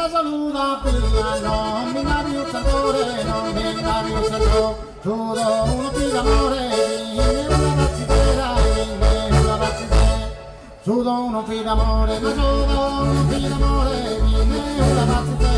la saluta pia, non mi navi un sapore, non mi navi un sapore, giuro uno più d'amore, viene una pazzitera, viene una pazzitera, giuro uno più d'amore, ma giuro uno più d'amore, viene una pazzitera.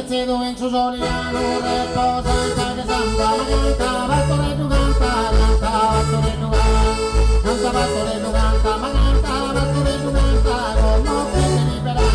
Cedo in Susoliano, reposa in pace santa, ma canta, vattore tu canta, canta, vattore tu canta, canta, vattore tu canta, ma canta, vattore tu canta, come che liberato.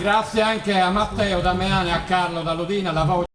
Grazie anche a Matteo Damiani e a Carlo Dall'Udina, la voce.